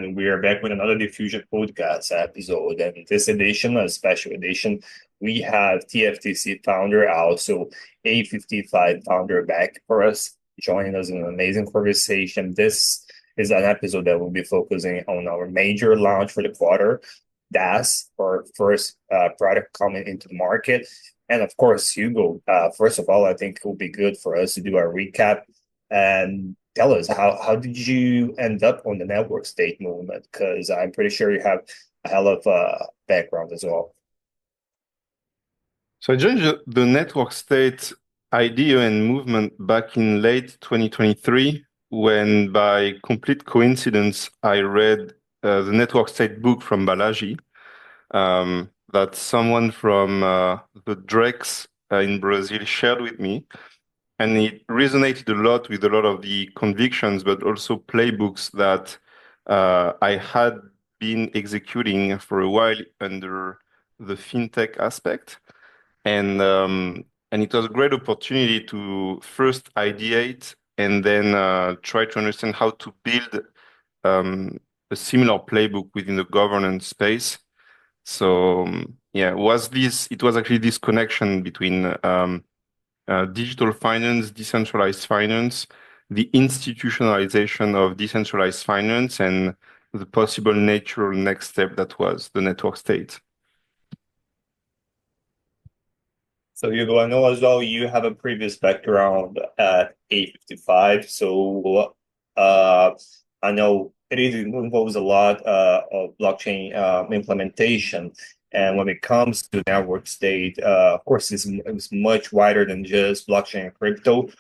and we are back with another Diffusion podcast episode. And this edition, a special edition, we have TftC founder, also A55 founder back for us, joining us in an amazing conversation. This is an episode that will be focusing on our major launch for the quarter, DAZ, our first product coming into the market. And of course, Hugo, first of all, I think it will be good for us to do a recap and tell us how did you end up on the network state movement? Because I'm pretty sure you have a hell of a background as well. So I joined the network state idea and movement back in late 2023 when, by complete coincidence, I read the network state book from Balaji that someone from the Drex in Brazil shared with me. And it resonated a lot with a lot of the convictions, but also playbooks that I had been executing for a while under the fintech aspect. And it was a great opportunity to first ideate and then try to understand how to build a similar playbook within the governance space. So yeah, it was actually this connection between digital finance, decentralized finance, the institutionalization of decentralized finance, and the possible natural next step that was the network state. So Hugo, I know as well you have a previous background at A55. So I know it involves a lot of blockchain implementation. And when it comes to network state, of course, it's much wider than just blockchain and crypto.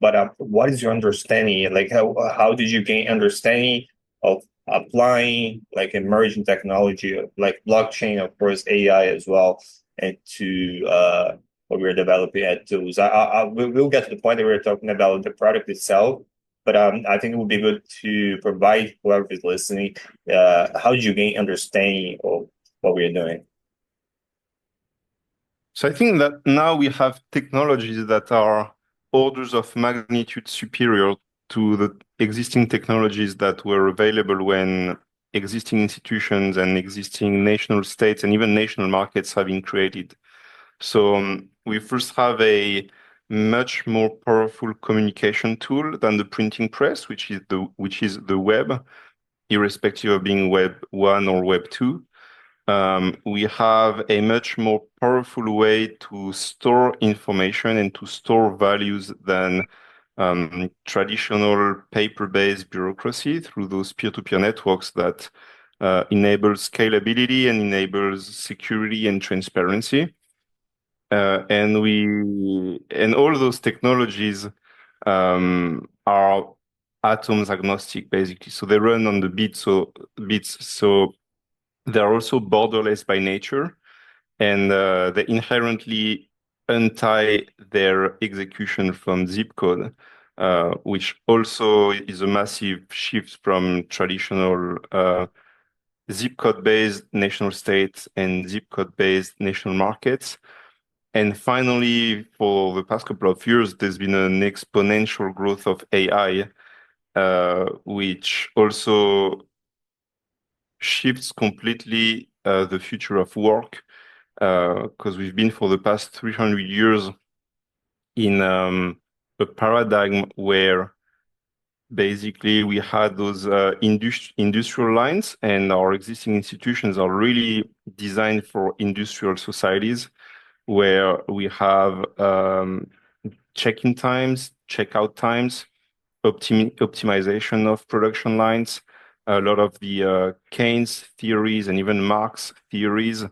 But what is your understanding? Like, how did you gain understanding of applying like emerging technology like blockchain, of course, AI as well, and to what we're developing at tools? We'll get to the point that we're talking about the product itself, but I think it would be good to provide whoever is listening, how did you gain understanding of what we're doing? So I think that now we have technologies that are orders of magnitude superior to the existing technologies that were available when existing institutions and existing national states and even national markets have been created. So we first have a much more powerful communication tool than the printing press, which is the web, irrespective of being Web 1 or Web 2. We have a much more powerful way to store information and to store values than traditional paper-based bureaucracy through those peer-to-peer networks that enable scalability and enables security and transparency. And all those technologies are atoms agnostic, basically. So they run on the bits. So they're also borderless by nature, and they inherently untie their execution from zip code, which also is a massive shift from traditional zip code-based national states and zip code-based national markets. And finally, for the past couple of years, there's been an exponential growth of AI, which also shifts completely the future of work, because we've been for the past 300 years in a paradigm where basically we had those industrial lines, and our existing institutions are really designed for industrial societies where we have check-in times, check-out times, optimization of production lines, a lot of the Keynes theories and even Marx theories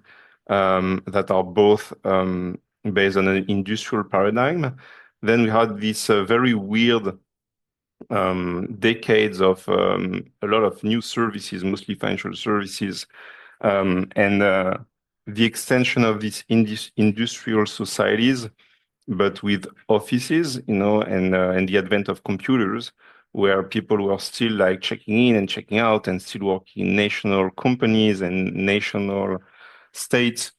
that are both based on an industrial paradigm. Then we had this very weird decades of a lot of new services, mostly financial services, and the extension of these industrial societies, but with offices, and the advent of computers, where people were still like checking in and checking out and still working in national companies and national states,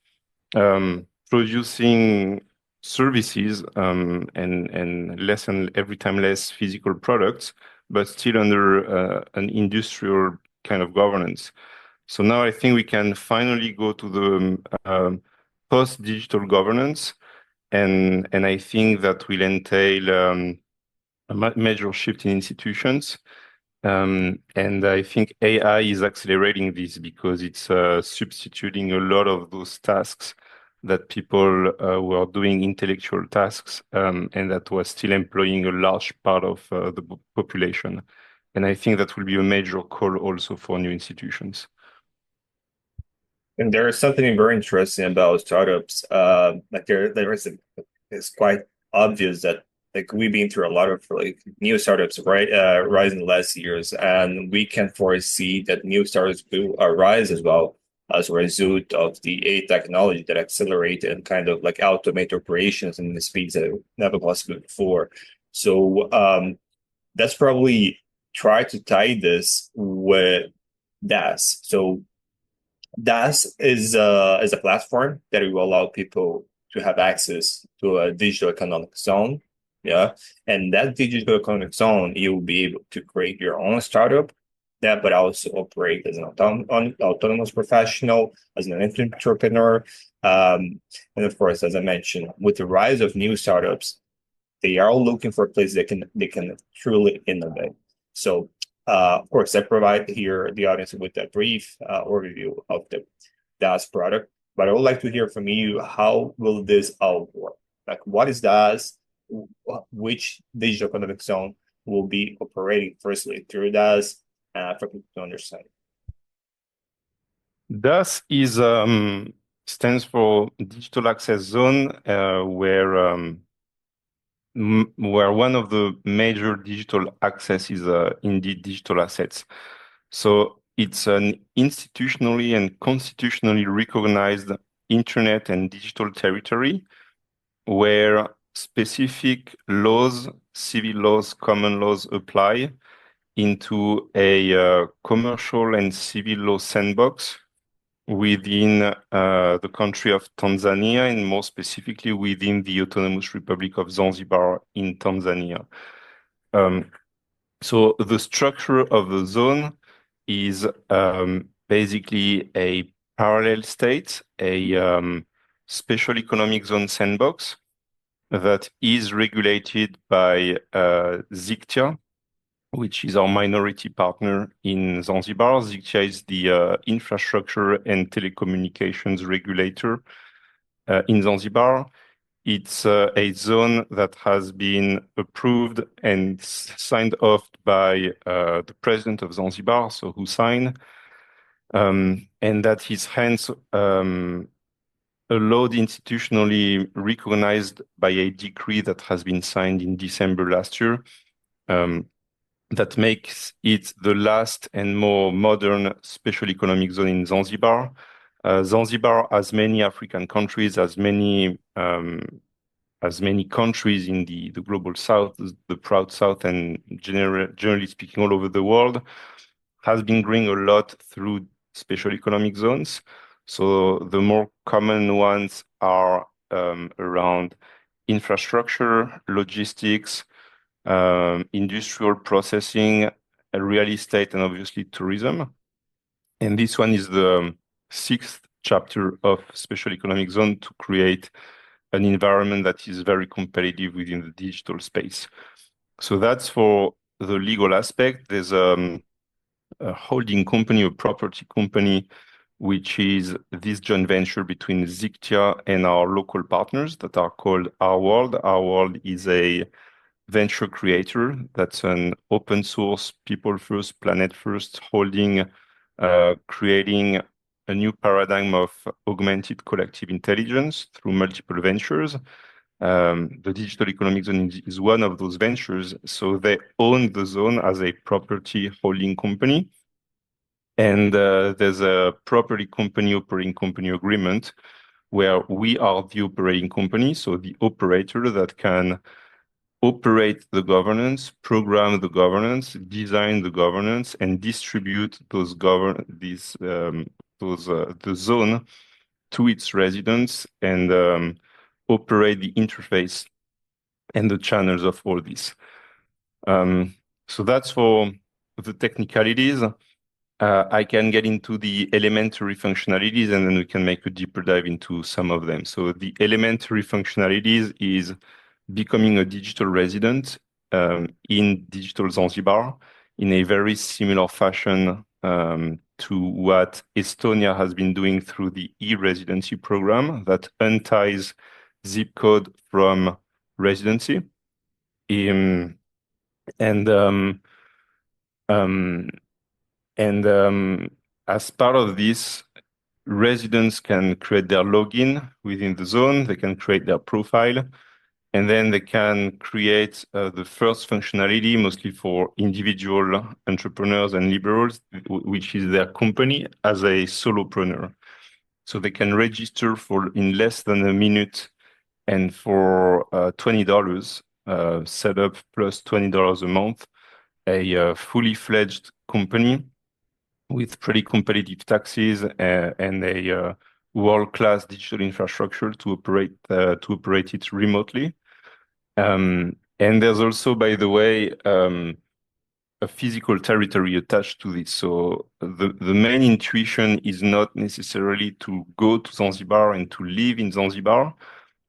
producing services and less and every time less physical products, but still under an industrial kind of governance. So now I think we can finally go to the post-digital governance, and I think that will entail a major shift in institutions. And I think AI is accelerating this because it's substituting a lot of those tasks that people were doing, intellectual tasks, and that was still employing a large part of the population. And I think that will be a major call also for new institutions. And there is something very interesting about startups. Like it's quite obvious that like we've been through a lot of like new startups, right, rise in the last years, and we can foresee that new startups will arise as well as a result of the AI technology that accelerate and kind of like automate operations in the speeds that never possible before. So that's probably try to tie this with DAS. So DAS is a platform that will allow people to have access to a digital economic zone. Yeah. And that digital economic zone, you will be able to create your own startup that, but also operate as an autonomous professional, as an entrepreneur. And of course, as I mentioned, with the rise of new startups, they are all looking for a place they can truly innovate. So of course, I provide here the audience with a brief overview of the DAS product, but I would like to hear from you, how will this all work? Like, what is DAS? Which digital economic zone will be operating firstly through DAS for people to understand? DAS is stands for Digital Access Zone, where one of the major digital access is indeed digital assets. So it's an institutionally and constitutionally recognized internet and digital territory where specific laws, civil laws, common laws apply into a commercial and civil law sandbox within the country of Tanzania, and more specifically within the Autonomous Republic of Zanzibar in Tanzania. So the structure of the zone is basically a parallel state, a special economic zone sandbox that is regulated by ZICTIA, which is our minority partner in Zanzibar. ZICTIA is the infrastructure and telecommunications regulator in Zanzibar. It's a zone that has been approved and signed off by the president of Zanzibar, so Hussein, and that is hence allowed institutionally recognized by a decree that has been signed in December last year. That makes it the last and more modern special economic zone in Zanzibar. Zanzibar, as many African countries, as many countries in the global south, the proud south, and generally speaking, all over the world, has been growing a lot through special economic zones. So the more common ones are around infrastructure, logistics, industrial processing, real estate, and obviously tourism. And this one is the sixth chapter of Special Economic Zone to create an environment that is very competitive within the digital space. So that's for the legal aspect. There's a holding company, a property company, which is this joint venture between ZICTIA and our local partners that are called Our World. Our World is a venture creator that's an open source, people first, planet first holding, creating a new paradigm of augmented collective intelligence through multiple ventures. The Digital Economic Zone is one of those ventures. So they own the zone as a property holding company. And there's a property company operating company agreement where we are the operating company, so the operator that can operate the governance, program the governance, design the governance, and distribute the zone to its residents, and operate the interface and the channels of all this. So that's for the technicalities. I can get into the elementary functionalities, and then we can make a deeper dive into some of them. So the elementary functionalities is becoming a digital resident in digital Zanzibar in a very similar fashion to what Estonia has been doing through the e-residency program that unties zip code from residency. And um, as part of this, residents can create their login within the zone, they can create their profile, and then they can create the first functionality, mostly for individual entrepreneurs and liberals, which is their company as a solopreneur. So they can register for in less than a minute, and for $20 setup plus $20 a month, a fully fledged company with pretty competitive taxes and a world-class digital infrastructure to operate it remotely. And there's also, by the way, a physical territory attached to this. So the main intuition is not necessarily to go to Zanzibar and to live in Zanzibar,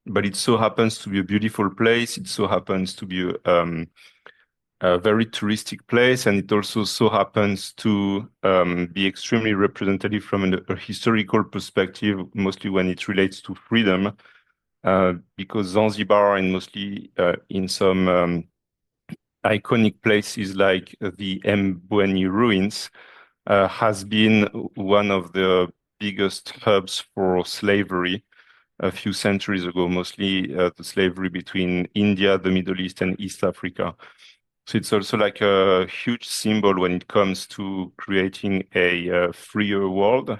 but it so happens to be a beautiful place. It so happens to be a very touristic place, and it also so happens to be extremely representative from a historical perspective, mostly when it relates to freedom, because Zanzibar, and mostly in some iconic places like the Mbweni ruins, has been one of the biggest hubs for slavery a few centuries ago, mostly the slavery between India, the Middle East, and East Africa. So it's also like a huge symbol when it comes to creating a freer world.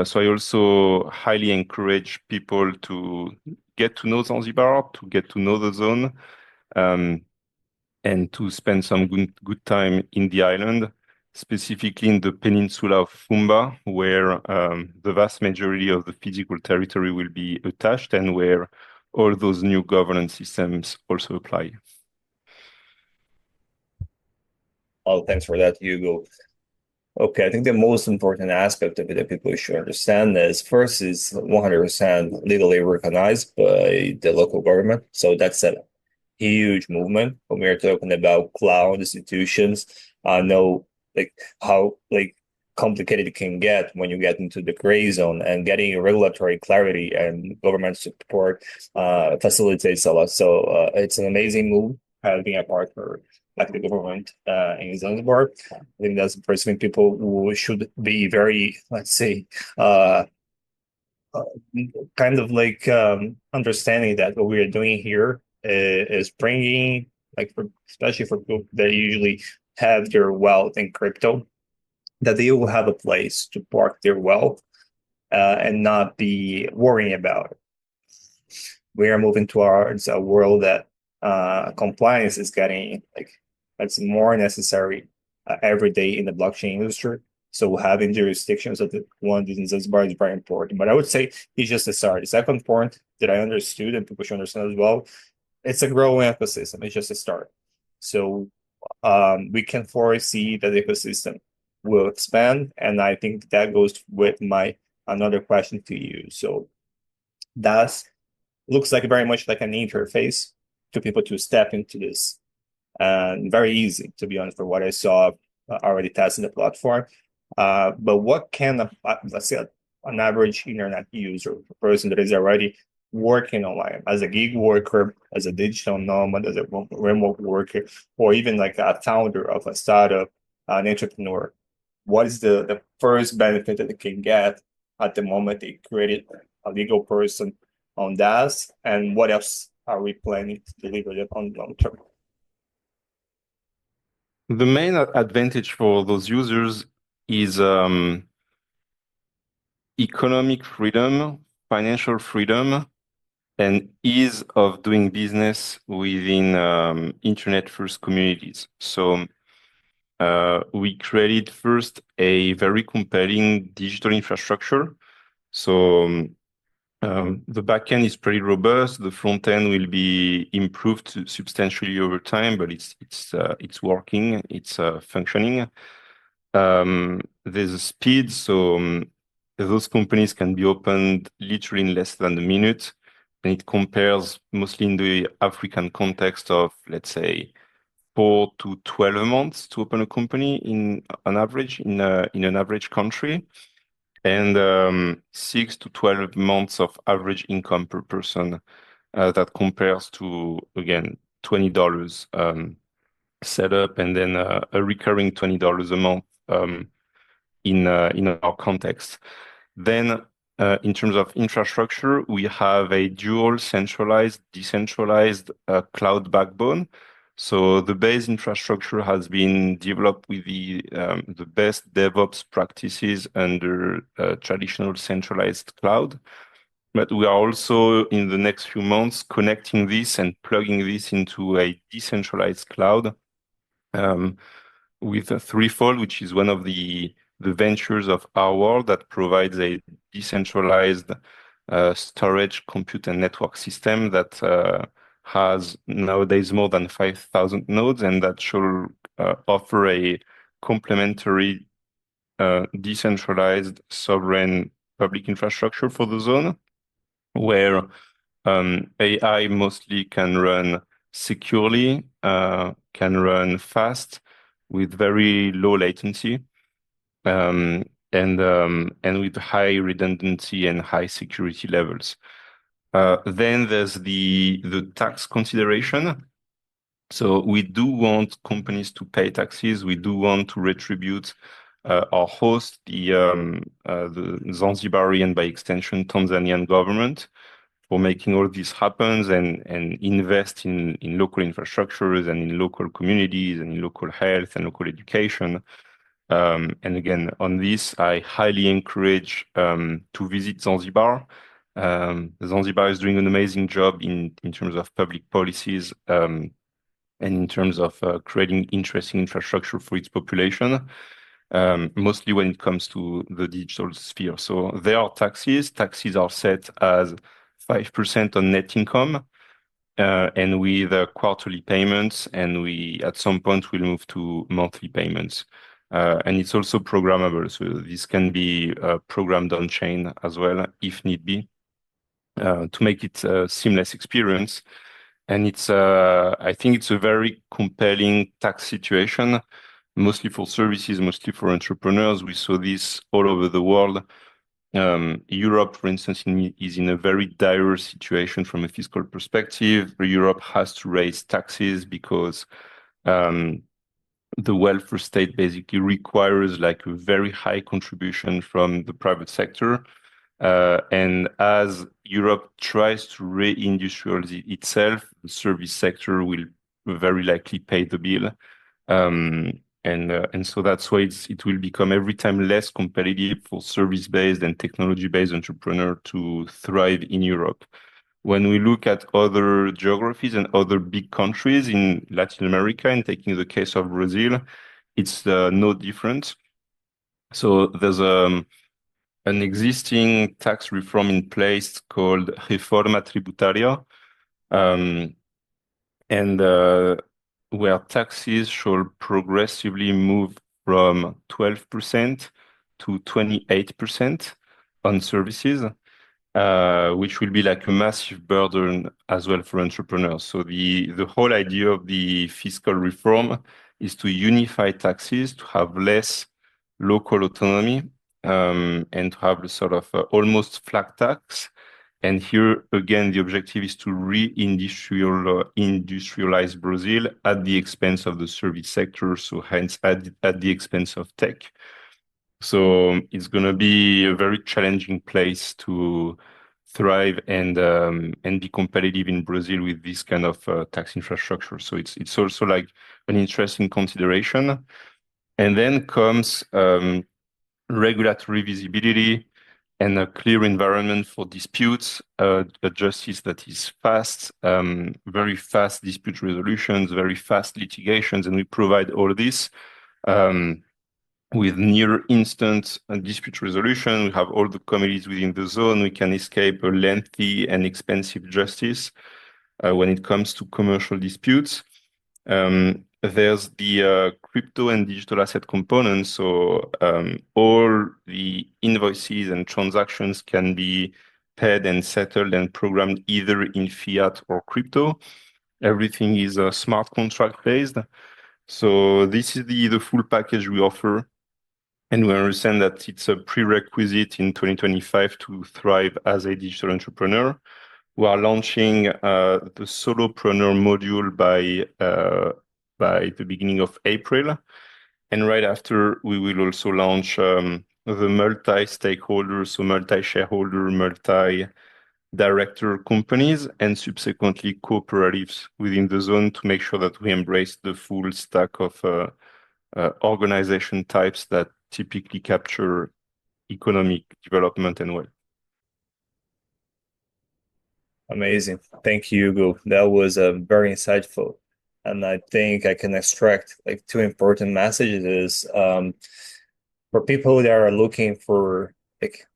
So I also highly encourage people to get to know Zanzibar, to get to know the zone, and to spend some good time in the island, specifically in the peninsula of Fumba, where the vast majority of the physical territory will be attached and where all those new governance systems also apply. Oh, thanks for that, Hugo. Okay, I think the most important aspect of it that people should understand is first is 100% legally recognized by the local government. So that's a huge movement when we're talking about cloud institutions. I know like how like complicated it can get when you get into the gray zone, and getting regulatory clarity and government support facilitates a lot. So it's an amazing move having a partner like the government in Zanzibar. I think that's the first thing people who should be very, let's say, uh, uh, kind of like understanding that what we are doing here is bringing, like, especially for people that usually have their wealth in crypto, that they will have a place to park their wealth and not be worrying about it. We are moving towards a world that compliance is getting like it's more necessary every day in the blockchain industry. So having jurisdictions of the one in Zanzibar is very important. But I would say it's just a start. The second point that I understood and people should understand as well, it's a growing ecosystem. It's just a start. So we can foresee that the ecosystem will expand, and I think that goes with my another question to you. So DAZ looks like very much like an interface to people to step into this, and very easy, to be honest, for what I saw already testing the platform. But what can, let's say, an average internet user, a person that is already working online as a gig worker, as a digital nomad, as a remote worker, or even like a founder of a startup, an entrepreneur, what is the first benefit that they can get at the moment they created a legal person on DAZ, and what else are we planning to deliver them on long term? The main advantage for those users is economic freedom, financial freedom, and ease of doing business within internet-first communities. So we created first a very compelling digital infrastructure. So the backend is pretty robust. The front end will be improved substantially over time, but it's working, it's functioning. there's a speed, so those companies can be opened literally in less than a minute, and it compares mostly in the African context of, let's say, 4 to 12 months to open a company in an average in an average country, and 6 to 12 months of average income per person. That compares to, again, $20 setup, and then a recurring $20 a month in our context. Then, in terms of infrastructure, we have a dual centralized, decentralized cloud backbone. So the base infrastructure has been developed with the best DevOps practices under traditional centralized cloud. But we are also, in the next few months, connecting this and plugging this into a decentralized cloud with a threefold, which is one of the ventures of our world that provides a decentralized storage, compute, and network system that has nowadays more than 5,000 nodes, and that should offer a complementary decentralized sovereign public infrastructure for the zone, where AI mostly can run securely, can run fast with very low latency, and with high redundancy and high security levels. Then there's the tax consideration. So we do want companies to pay taxes. We do want to retribute our host, the Zanzibari and by extension Tanzanian government, for making all this happen and invest in local infrastructures and in local communities and in local health and local education. And again, on this, I highly encourage to visit Zanzibar. Zanzibar is doing an amazing job in terms of public policies and in terms of creating interesting infrastructure for its population, mostly when it comes to the digital sphere. So there are taxes. Taxes are set as 5% on net income, and with quarterly payments, and we at some point will move to monthly payments. And it's also programmable, so this can be programmed on chain as well if need be, to make it a seamless experience. And I think it's a very compelling tax situation, mostly for services, mostly for entrepreneurs. We saw this all over the world. Europe, for instance, is in a very dire situation from a fiscal perspective. Europe has to raise taxes because the welfare state basically requires like a very high contribution from the private sector. And as Europe tries to reindustrialize itself, the service sector will very likely pay the bill. And so that's why it will become every time less competitive for service-based and technology-based entrepreneur to thrive in Europe. When we look at other geographies and other big countries in Latin America, and taking the case of Brazil, it's no different. So there's an existing tax reform in place called Reforma Tributaria, and where taxes should progressively move from 12% to 28% on services, which will be like a massive burden as well for entrepreneurs. So the whole idea of the fiscal reform is to unify taxes, to have less local autonomy, and to have a sort of almost flat tax. And here again, the objective is to industrialize Brazil at the expense of the service sector, so hence at the expense of tech. So it's going to be a very challenging place to thrive and be competitive in Brazil with this kind of tax infrastructure. So it's also like an interesting consideration. And then comes regulatory visibility and a clear environment for disputes, a justice that is fast, very fast dispute resolutions, very fast litigations, and we provide all this with near instant dispute resolution. We have all the committees within the zone. We can escape a lengthy and expensive justice when it comes to commercial disputes. there's the crypto and digital asset components. So all the invoices and transactions can be paid and settled and programmed either in fiat or crypto. Everything is smart contract based. So this is the full package we offer. And we understand that it's a prerequisite in 2025 to thrive as a digital entrepreneur. We are launching the solopreneur module by the beginning of April. And right after, we will also launch the multi-stakeholder, so multi-shareholder, multi-director companies, and subsequently cooperatives within the zone to make sure that we embrace the full stack of organization types that typically capture economic development and wealth. Amazing. Thank you, Hugo. That was very insightful. And I think I can extract like two important messages for people that are looking for like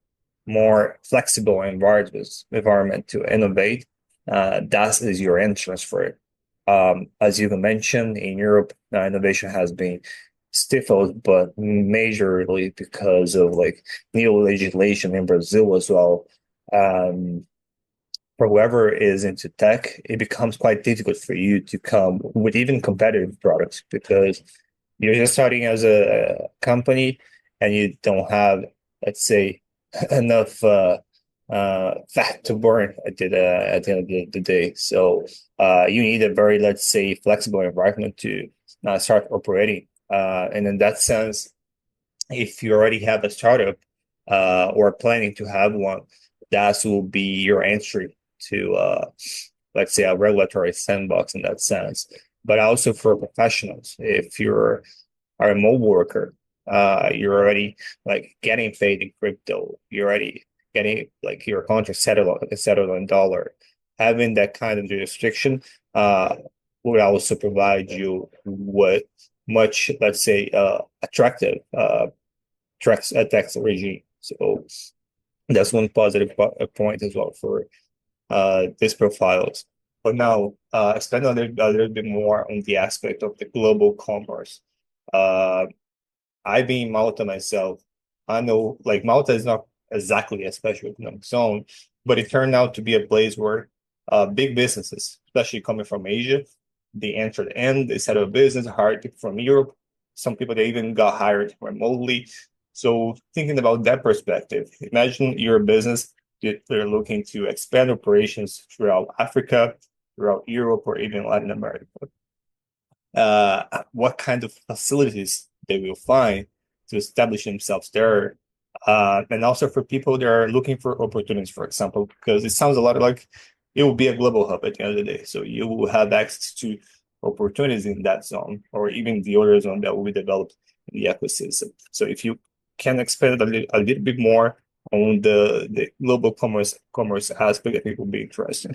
more flexible environment to innovate, DAZ is your entrance for it. As you mentioned, in Europe, innovation has been stifled, but majorly because of like new legislation in Brazil as well. For whoever is into tech, it becomes quite difficult for you to come with even competitive products because you're just starting as a company and you don't have, let's say, enough fat to burn at the end of the day. So you need a very, let's say, flexible environment to start operating. And in that sense, if you already have a startup or planning to have one, that will be your entry to, let's say, a regulatory sandbox in that sense. But also for professionals, if you're are a mobile worker, you're already like getting paid in crypto. You're already getting like your contract settled in dollar. Having that kind of jurisdiction would also provide you with much, let's say, attractive tax regime. So that's one positive point as well for these profiles. But now, expand a little bit more on the aspect of the global commerce. Uh, I've been in Malta myself. I know like Malta is not exactly a special economic zone, but it turned out to be a place where big businesses, especially coming from Asia, they entered in, they set up a business, hired people from Europe. Some people they even got hired remotely. So thinking about that perspective, imagine you're a business that they're looking to expand operations throughout Africa, throughout Europe, or even Latin America. What kind of facilities they will find to establish themselves there. And also for people that are looking for opportunities, for example, because it sounds a lot like it will be a global hub at the end of the day. So you will have access to opportunities in that zone or even the other zone that will be developed in the ecosystem. So if you can expand a little bit more on the global commerce aspect, I think will be interesting.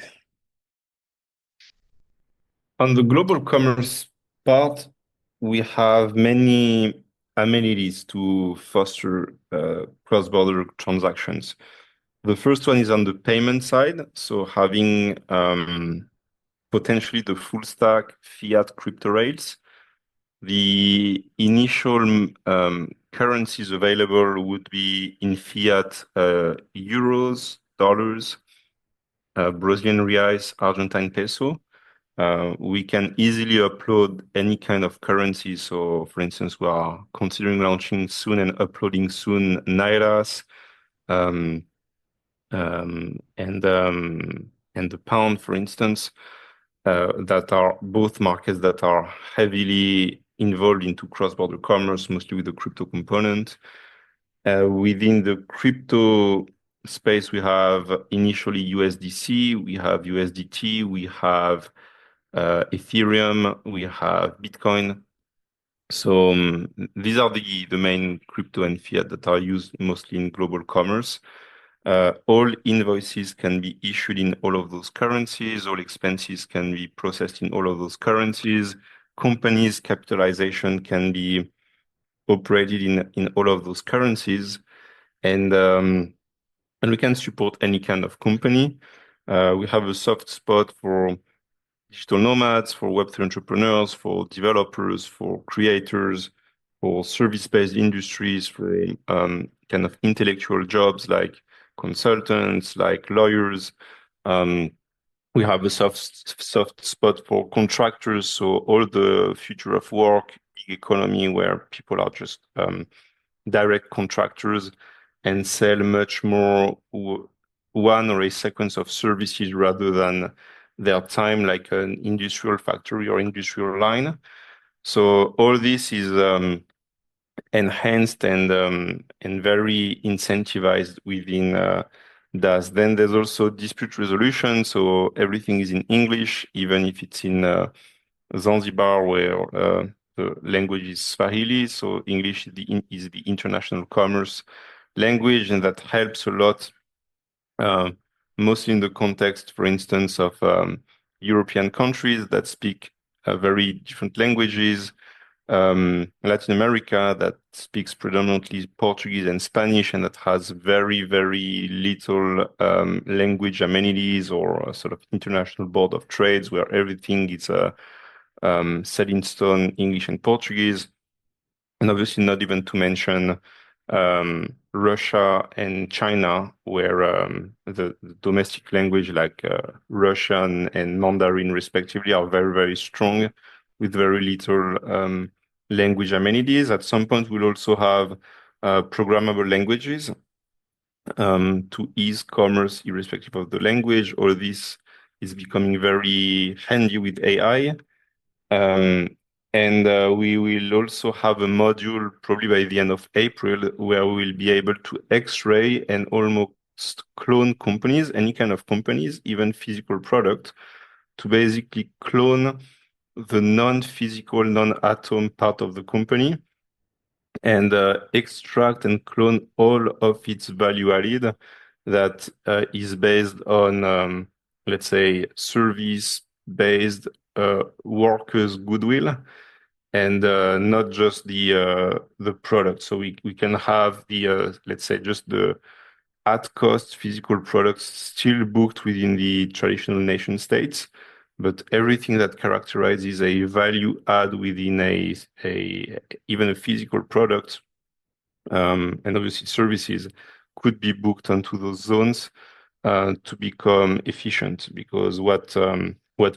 On the global commerce part, we have many amenities to foster cross-border transactions. The first one is on the payment side, so having potentially the full stack fiat crypto rails. The initial currencies available would be in fiat euros, dollars, Brazilian reais, Argentine peso. We can easily upload any kind of currency. So, for instance, we are considering launching soon and uploading soon Nairas and the pound, for instance, that are both markets that are heavily involved into cross-border commerce, mostly with the crypto component. Within the crypto space, we have initially USDC, we have USDT, we have Ethereum, we have Bitcoin. So these are the main crypto and fiat that are used mostly in global commerce. All invoices can be issued in all of those currencies. All expenses can be processed in all of those currencies. Companies' capitalization can be operated in all of those currencies. And we can support any kind of company. We have a soft spot for digital nomads, for Web3 entrepreneurs, for developers, for creators, for service-based industries, for kind of intellectual jobs like consultants, like lawyers. We have a soft spot for contractors, so all the future of work, gig economy, where people are just direct contractors and sell much more one or a sequence of services rather than their time, like an industrial factory or industrial line. So all this is enhanced and very incentivized within DAZ. Then there's also dispute resolution, so everything is in English, even if it's in Zanzibar, where the language is Swahili. So English is the international commerce language, and that helps a lot, mostly in the context, for instance, of European countries that speak very different languages. Latin America that speaks predominantly Portuguese and Spanish, and that has very, very little language amenities or a sort of international board of trades where everything is set in stone, English and Portuguese. And obviously not even to mention Russia and China, where the domestic language like Russian and Mandarin respectively are very, very strong with very little language amenities. At some point, we'll also have programmable languages to ease commerce irrespective of the language. All this is becoming very handy with AI. And we will also have a module probably by the end of April where we will be able to X-ray and almost clone companies, any kind of companies, even physical product, to basically clone the non-physical, non-atom part of the company and extract and clone all of its value added that is based on, let's say, service-based workers' goodwill and not just the product. So we can have the let's say just the at cost physical products still booked within the traditional nation states, but everything that characterizes a value add within a even a physical product and obviously services could be booked onto those zones to become efficient, because what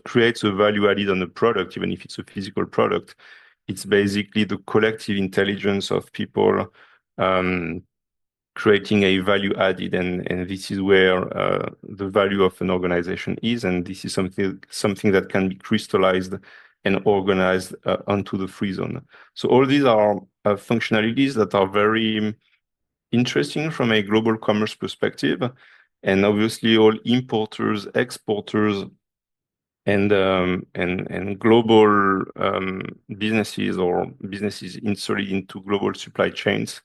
creates a value added on a product, even if it's a physical product, it's basically the collective intelligence of people creating a value added, and this is where the value of an organization is, and this is something that can be crystallized and organized onto the free zone. So all these are functionalities that are very interesting from a global commerce perspective, and obviously all importers, exporters, and global businesses or businesses inserted into global supply chains,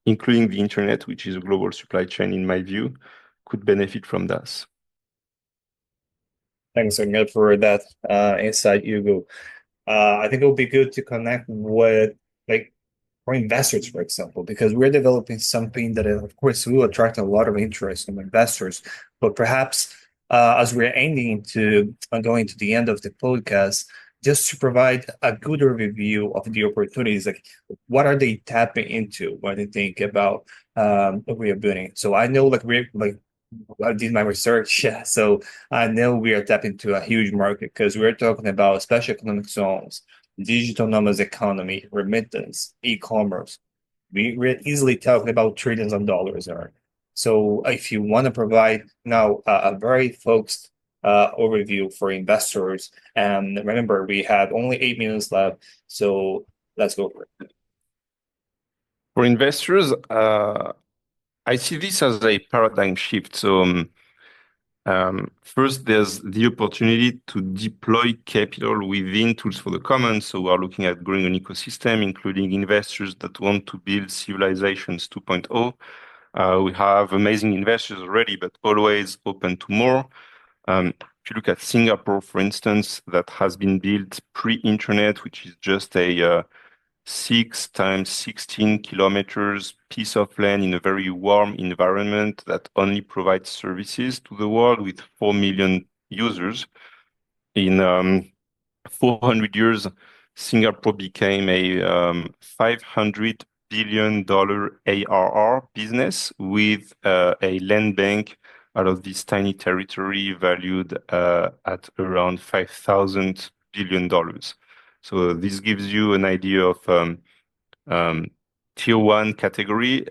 including the internet, which is a global supply chain in my view, could benefit from that. Thanks again for that insight, Hugo. I think it would be good to connect with like for investors, for example, because we're developing something that, of course, will attract a lot of interest from investors. But perhaps as we're ending to going to the end of the podcast, just to provide a good overview of the opportunities, like what are they tapping into when they think about what we are building? So I know, like we're like I did my research, yeah. So I know we are tapping into a huge market because we're talking about special economic zones, digital nomads economy, remittance, e-commerce. We're easily talking about trillions of dollars there. So if you want to provide now a very focused overview for investors, and remember we have only 8 minutes left, so let's go for it. For investors, I see this as a paradigm shift. So first, there's the opportunity to deploy capital within Tools for the Commons. So we're looking at growing an ecosystem, including investors that want to build civilizations 2.0. We have amazing investors already, but always open to more. If you look at Singapore, for instance, that has been built pre-internet, which is just a 6 times 16 kilometers piece of land in a very warm environment that only provides services to the world with 4 million users. in 400 years, Singapore became a $500 billion ARR business with a land bank out of this tiny territory valued at around $5,000 billion. So this gives you an idea of tier one category,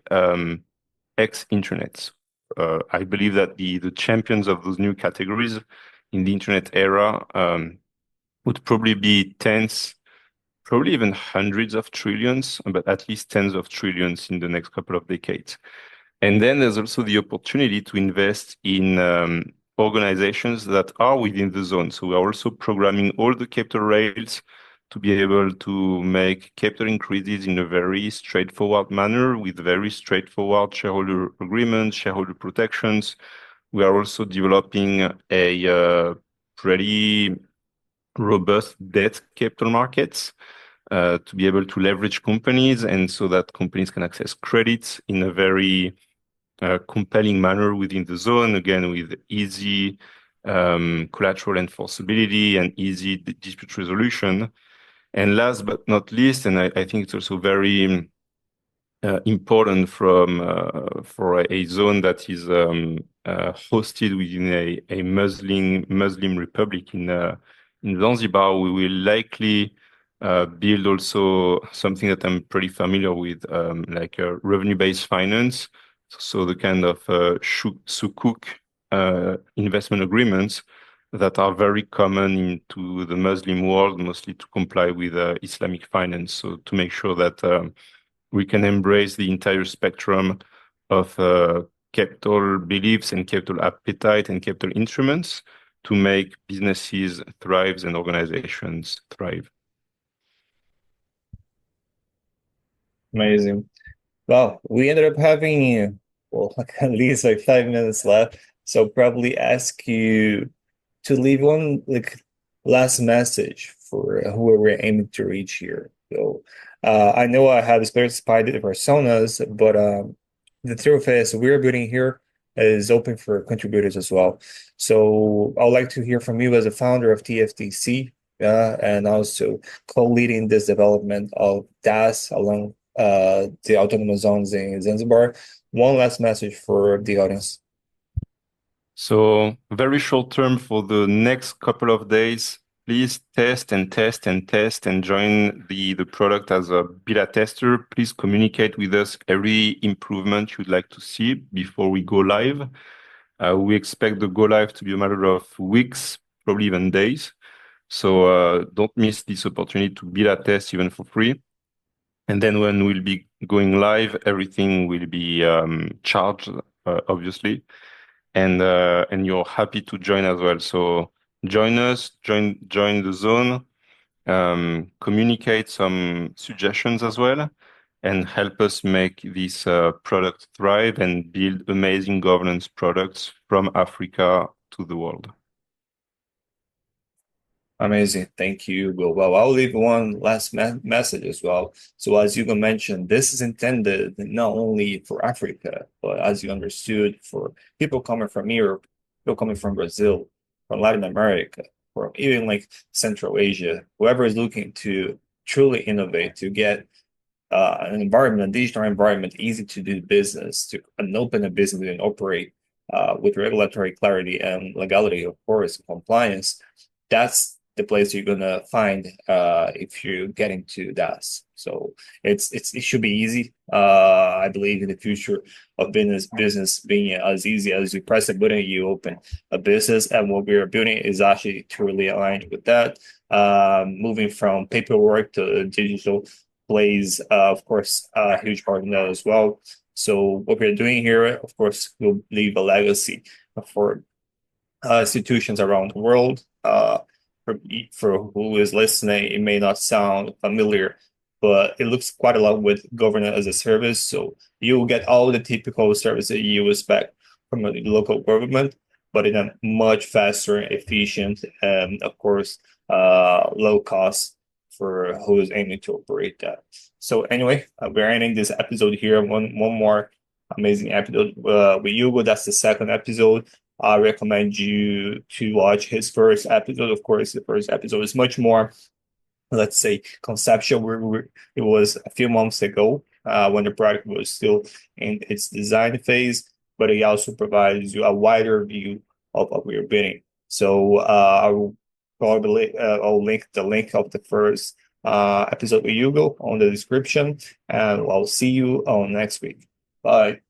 ex-internet. I believe that the champions of those new categories in the internet era would probably be tens, probably even hundreds of trillions, but at least tens of trillions in the next couple of decades. And then there's also the opportunity to invest in organizations that are within the zone. So we are also programming all the capital rails to be able to make capital increases in a very straightforward manner with very straightforward shareholder agreements, shareholder protections. We are also developing a pretty robust debt capital markets to be able to leverage companies and so that companies can access credits in a very compelling manner within the zone, again, with easy collateral enforceability and easy dispute resolution. And last but not least, and I think it's also very important for a zone that is hosted within a Muslim republic in Zanzibar, we will likely build also something that I'm pretty familiar with, like a revenue-based finance. So the kind of sukuk investment agreements that are very common into the Muslim world, mostly to comply with Islamic finance. So to make sure that we can embrace the entire spectrum of capital beliefs and capital appetite and capital instruments to make businesses thrive and organizations thrive. Amazing. Well, we ended up having, well, like at least like 5 minutes left. So probably ask you to leave one like last message for whoever we're aiming to reach here. So I know I have specified the personas, but the truth is we're building here is open for contributors as well. So I would like to hear from you as a founder of TftC, and also co-leading this development of DAZ along the autonomous zones in Zanzibar. One last message for the audience. So very short term for the next couple of days, please test and test and test and join the product as a beta tester. Please communicate with us every improvement you'd like to see before we go live. We expect the go live to be a matter of weeks, probably even days. So don't miss this opportunity to beta test even for free. And then when we'll be going live, everything will be charged, obviously. And you're happy to join as well. So join us, join the zone, communicate some suggestions as well, and help us make this product thrive and build amazing governance products from Africa to the world. Amazing. Thank you, Hugo. Well, I'll leave one last message as well. So as Hugo mentioned, this is intended not only for Africa, but as you understood, for people coming from Europe, people coming from Brazil, from Latin America, from even like Central Asia, whoever is looking to truly innovate, to get an environment, a digital environment, easy to do business, to open a business and operate with regulatory clarity and legality, of course, compliance. That's the place you're gonna find if you get into DAZ. So it should be easy. I believe in the future of business being as easy as you press a button, you open a business, and what we are building is actually truly aligned with that. Moving from paperwork to digital plays, of course, a huge part in that as well. So what we're doing here, of course, will leave a legacy for institutions around the world. For who is listening, it may not sound familiar, but it looks quite a lot with governance as a service. So you will get all the typical services you expect from a local government, but in a much faster, efficient, and of course, low cost for who is aiming to operate that. So anyway, we're ending this episode here. One more amazing episode with Hugo. That's the second episode. I recommend you to watch his first episode. Of course, the first episode is much more, let's say, conceptual. It was a few months ago when the product was still in its design phase, but it also provides you a wider view of what we're building. So I'll probably I'll link the link of the first episode with Hugo on the description, and I'll see you on next week. Bye.